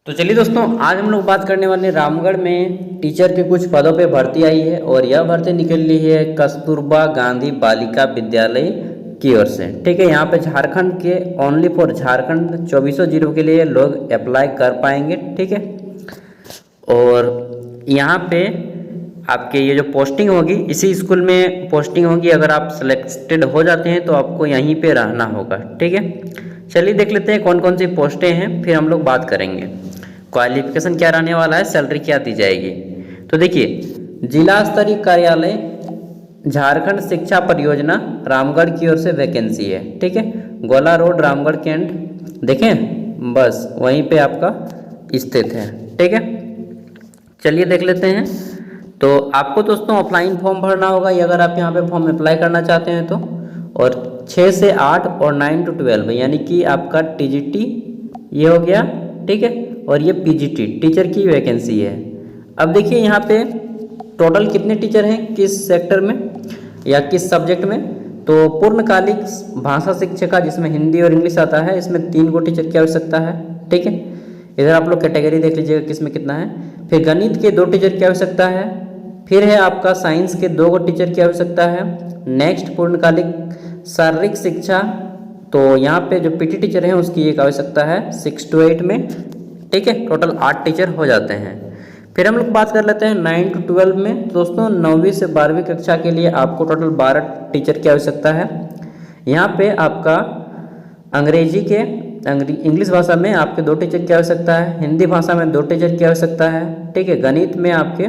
तो चलिए दोस्तों, आज हम लोग बात करने वाले हैं रामगढ़ में टीचर के कुछ पदों पे भर्ती आई है और यह भर्ती निकल रही है कस्तूरबा गांधी बालिका विद्यालय की ओर से। ठीक है, यहाँ पे झारखंड के ओनली फॉर झारखंड 2400 के लिए लोग अप्लाई कर पाएंगे। ठीक है, और यहाँ पे आपके ये जो पोस्टिंग होगी इसी स्कूल में पोस्टिंग होगी। अगर आप सिलेक्टेड हो जाते हैं तो आपको यहीं पे रहना होगा। ठीक है, चलिए देख लेते हैं कौन कौन सी पोस्टें हैं, फिर हम लोग बात करेंगे क्वालिफिकेशन क्या रहने वाला है, सैलरी क्या दी जाएगी। तो देखिए, जिला स्तरीय कार्यालय झारखंड शिक्षा परियोजना रामगढ़ की ओर से वैकेंसी है। ठीक है, गोला रोड रामगढ़ कैंट, देखें बस वहीं पे आपका स्थित है। ठीक है, चलिए देख लेते हैं। तो आपको दोस्तों ऑफलाइन फॉर्म भरना होगा, ये अगर आप यहाँ पे फॉर्म अप्लाई करना चाहते हैं तो, और 6 से 8 और 9 to 12 यानी कि आपका टीजीटी ये हो गया। ठीक है, और ये पीजीटी टीचर की वैकेंसी है। अब देखिए यहाँ पे टोटल कितने टीचर हैं किस सेक्टर में या किस सब्जेक्ट में। तो पूर्णकालिक भाषा शिक्षिका जिसमें हिंदी और इंग्लिश आता है, इसमें 3 गो टीचर की आवश्यकता है। ठीक है, इधर आप लोग कैटेगरी देख लीजिएगा किसमें कितना है। फिर गणित के 2 टीचर की आवश्यकता है। फिर है आपका साइंस के 2 गो टीचर की आवश्यकता है। नेक्स्ट पूर्णकालिक शारीरिक शिक्षा, तो यहाँ पे जो पीटी टीचर हैं उसकी एक आवश्यकता है 6 to 8 में। ठीक है, टोटल 8 टीचर हो जाते हैं। फिर हम लोग बात कर लेते हैं 9 to 12 में। दोस्तों 9वीं से 12वीं कक्षा के लिए आपको टोटल 12 टीचर की आवश्यकता है। यहाँ पे आपका अंग्रेजी के इंग्लिश भाषा में आपके 2 टीचर की आवश्यकता है। हिंदी भाषा में 2 टीचर की आवश्यकता है। ठीक है, गणित में आपके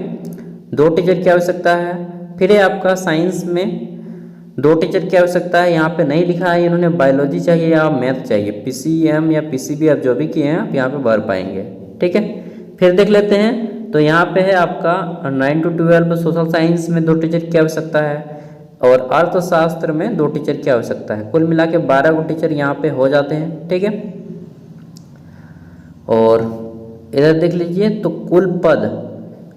2 टीचर की आवश्यकता है। फिर है आपका साइंस में 2 टीचर की आवश्यकता है। यहाँ पे नहीं लिखा है इन्होंने बायोलॉजी चाहिए या मैथ चाहिए, पीसीएम या पीसीबी आप जो भी किए हैं आप यहाँ पे भर पाएंगे। ठीक है, फिर देख लेते हैं। तो यहाँ पे है आपका 9 to 12 सोशल साइंस में 2 टीचर की आवश्यकता है और अर्थशास्त्र में 2 टीचर की आवश्यकता है। कुल मिला के 12 गो टीचर यहाँ पे हो जाते हैं। ठीक है, और इधर देख लीजिए तो कुल पद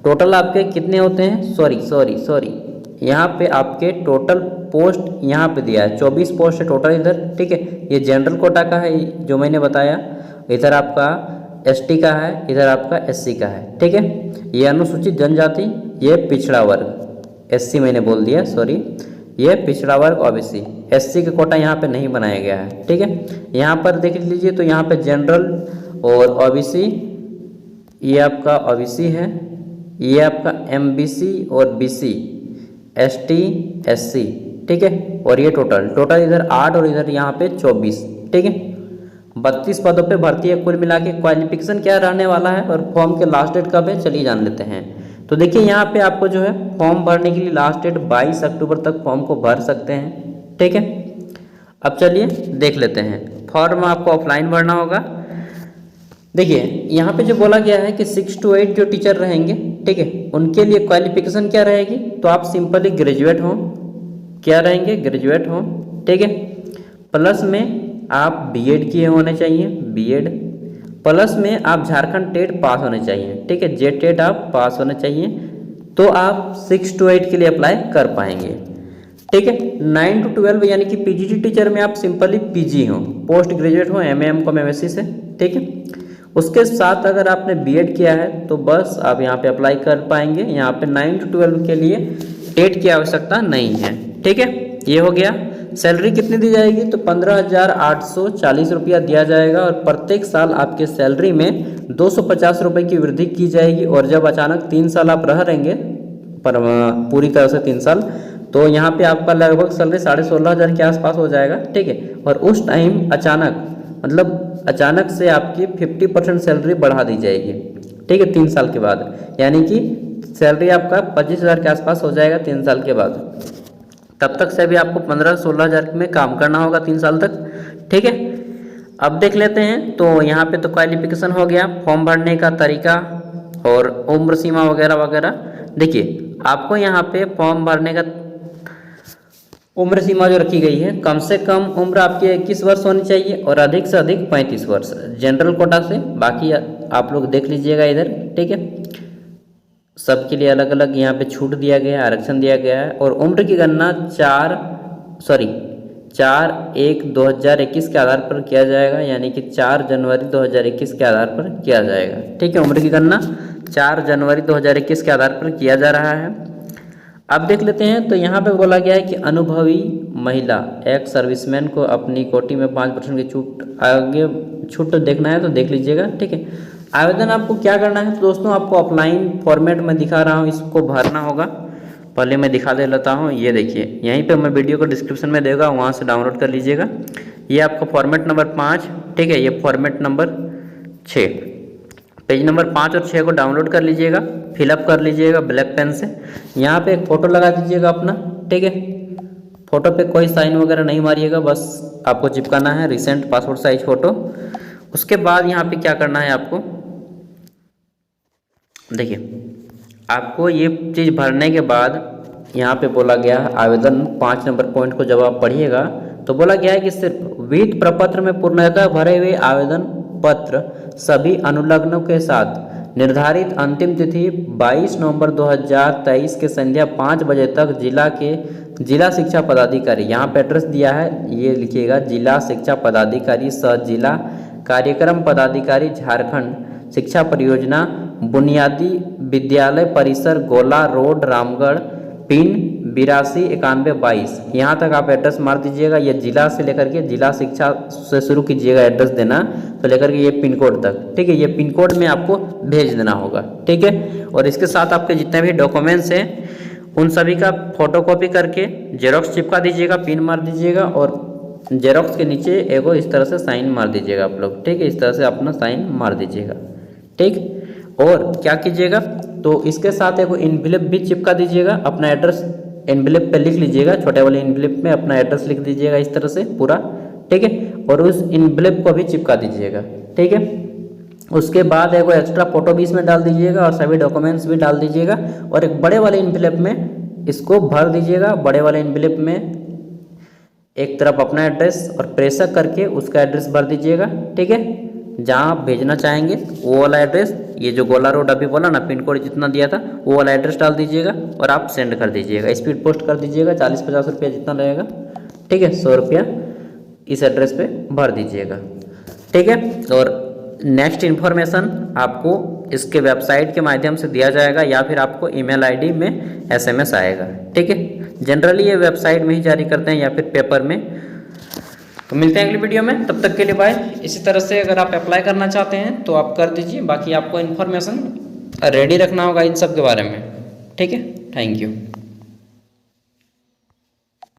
टोटल आपके कितने होते हैं। सॉरी यहाँ पे आपके टोटल पोस्ट यहाँ पे दिया है 24 पोस्ट है टोटल इधर। ठीक है, ये जनरल कोटा का है जो मैंने बताया, इधर आपका एसटी का है, इधर आपका एससी का है। ठीक है, ये अनुसूचित जनजाति, ये पिछड़ा वर्ग, एससी मैंने बोल दिया सॉरी, ये पिछड़ा वर्ग ओबीसी। एससी का कोटा यहाँ पे नहीं बनाया गया है। ठीक है, यहाँ पर देख लीजिए तो यहाँ पे जनरल और ओबीसी, ये आपका ओबीसी है, ये आपका एमबीसी और बीसी, एसटी एससी। ठीक है, और ये टोटल इधर 8 और इधर यहाँ पे 24। ठीक है, 32 पदों पे भर्ती है कुल मिला के। क्वालिफिकेशन क्या रहने वाला है और फॉर्म के लास्ट डेट कब है, चलिए जान लेते हैं। तो देखिए यहाँ पे आपको जो है फॉर्म भरने के लिए लास्ट डेट 22 अक्टूबर तक फॉर्म को भर सकते हैं। ठीक है, अब चलिए देख लेते हैं। फॉर्म आपको ऑफलाइन भरना होगा। देखिए यहाँ पे जो बोला गया है कि 6 to 8 जो टीचर रहेंगे, ठीक है, उनके लिए क्वालिफिकेशन क्या रहेगी। तो आप सिंपली ग्रेजुएट हो, क्या रहेंगे, ग्रेजुएट हो। ठीक है, प्लस में आप बीएड किए होने चाहिए, बीएड, प्लस में आप झारखंड टेट पास होने चाहिए। ठीक है, जेट टेट आप पास होने चाहिए, तो आप 6 to 8 के लिए अप्लाई कर पाएंगे। ठीक है, 9 to 12 यानी कि पीजीटी टीचर में आप सिंपली पीजी हो, पोस्ट ग्रेजुएट हो एमएम कॉम एमएससी से। ठीक है, उसके साथ अगर आपने बीएड किया है तो बस आप यहाँ पे अप्लाई कर पाएंगे। यहाँ पे 9 to 12 के लिए टेट की आवश्यकता नहीं है। ठीक है, ये हो गया। सैलरी कितनी दी जाएगी, तो 15,840 रुपया दिया जाएगा और प्रत्येक साल आपके सैलरी में 250 रुपये की वृद्धि की जाएगी। और जब अचानक 3 साल आप रह रहेंगे पर पूरी तरह से 3 साल, तो यहाँ पे आपका लगभग सैलरी 16,500 के आसपास हो जाएगा। ठीक है, और उस टाइम अचानक से आपकी 50% सैलरी बढ़ा दी जाएगी। ठीक है, 3 साल के बाद, यानी कि सैलरी आपका 25,000 के आसपास हो जाएगा 3 साल के बाद। तब तक से भी आपको 15-16,000 में काम करना होगा 3 साल तक। ठीक है, अब देख लेते हैं। तो यहाँ पे तो क्वालिफिकेशन हो गया, फॉर्म भरने का तरीका और उम्र सीमा वगैरह वगैरह। देखिए आपको यहाँ पे फॉर्म भरने का उम्र सीमा जो रखी गई है, कम से कम उम्र आपकी 21 वर्ष होनी चाहिए और अधिक से अधिक 35 वर्ष जनरल कोटा से। बाकी आप लोग देख लीजिएगा इधर। ठीक है, सबके लिए अलग अलग यहाँ पे छूट दिया गया है, आरक्षण दिया गया है। और उम्र की गणना 4/1/2021 के आधार पर किया जाएगा, यानी कि 4 जनवरी 2021 के आधार पर किया जाएगा। ठीक है, उम्र की गणना 4 जनवरी 2021 के आधार पर किया जा रहा है। अब देख लेते हैं, तो यहाँ पे बोला गया है कि अनुभवी महिला एक्स सर्विसमैन को अपनी कोटि में 5% की छूट, आगे छूट देखना है तो देख लीजिएगा। ठीक है, आवेदन आपको क्या करना है तो दोस्तों आपको ऑफलाइन फॉर्मेट में दिखा रहा हूँ, इसको भरना होगा। पहले मैं दिखा दे लेता हूँ, ये देखिए यहीं पे मैं वीडियो को डिस्क्रिप्शन में देगा, वहाँ से डाउनलोड कर लीजिएगा। ये आपका फॉर्मेट नंबर 5, ठीक है, ये फॉर्मेट नंबर 6, पेज नंबर 5 और 6 को डाउनलोड कर लीजिएगा, फिलअप कर लीजिएगा ब्लैक पेन से। यहाँ पे एक फ़ोटो लगा दीजिएगा अपना। ठीक है, फ़ोटो पे कोई साइन वगैरह नहीं मारिएगा, बस आपको चिपकाना है रिसेंट पासपोर्ट साइज फ़ोटो। उसके बाद यहाँ पे क्या करना है आपको, देखिए आपको ये चीज़ भरने के बाद यहाँ पे बोला गया आवेदन 5 नंबर पॉइंट को जब आप पढ़िएगा तो बोला गया है कि सिर्फ वित्त प्रपत्र में पूर्णतः भरे हुए आवेदन पत्र सभी अनुलग्नों के साथ निर्धारित अंतिम तिथि 22 नवंबर 2023 के संध्या 5 बजे तक जिला शिक्षा पदाधिकारी, यहाँ पे एड्रेस दिया है ये लिखिएगा, जिला शिक्षा पदाधिकारी सह जिला कार्यक्रम पदाधिकारी झारखंड शिक्षा परियोजना बुनियादी विद्यालय परिसर गोला रोड रामगढ़ पिन 829122, यहाँ तक आप एड्रेस मार दीजिएगा। ये जिला से लेकर के जिला शिक्षा से शुरू कीजिएगा एड्रेस देना, तो लेकर के ये पिन कोड तक। ठीक है, ये पिन कोड में आपको भेज देना होगा। ठीक है, और इसके साथ आपके जितने भी डॉक्यूमेंट्स हैं उन सभी का फोटोकॉपी करके जेरोक्स चिपका दीजिएगा, पिन मार दीजिएगा और जेरोक्स के नीचे एगो इस तरह से साइन मार दीजिएगा आप लोग। ठीक है, इस तरह से अपना साइन मार दीजिएगा। ठीक, और क्या कीजिएगा तो इसके साथ एक इनविलेप भी चिपका दीजिएगा, अपना एड्रेस इनविलेप पे लिख लीजिएगा, छोटे वाले इनविलेप में अपना एड्रेस लिख दीजिएगा इस तरह से पूरा। ठीक है, और उस इनविलेप को भी चिपका दीजिएगा। ठीक है, उसके बाद एक एक्स्ट्रा फोटो भी इसमें डाल दीजिएगा और सभी डॉक्यूमेंट्स भी डाल दीजिएगा और एक बड़े वाले इनविलेप में इसको भर दीजिएगा। बड़े वाले इनविलेप में एक तरफ अपना एड्रेस और प्रेशर करके उसका एड्रेस भर दीजिएगा। ठीक है, जहाँ आप भेजना चाहेंगे वो वाला एड्रेस, ये जो गोला रोड अभी बोला ना, पिन कोड जितना दिया था वो वाला एड्रेस डाल दीजिएगा और आप सेंड कर दीजिएगा, स्पीड पोस्ट कर दीजिएगा। 40-50 रुपया जितना रहेगा, ठीक है, 100 रुपया इस एड्रेस पे भर दीजिएगा। ठीक है, और नेक्स्ट इन्फॉर्मेशन आपको इसके वेबसाइट के माध्यम से दिया जाएगा या फिर आपको ईमेल आईडी में SMS आएगा। ठीक है, जनरली ये वेबसाइट में ही जारी करते हैं या फिर पेपर में। तो मिलते हैं अगली वीडियो में, तब तक के लिए बाय। इसी तरह से अगर आप अप्लाई करना चाहते हैं तो आप कर दीजिए, बाकी आपको इन्फॉर्मेशन रेडी रखना होगा इन सब के बारे में। ठीक है, थैंक यू।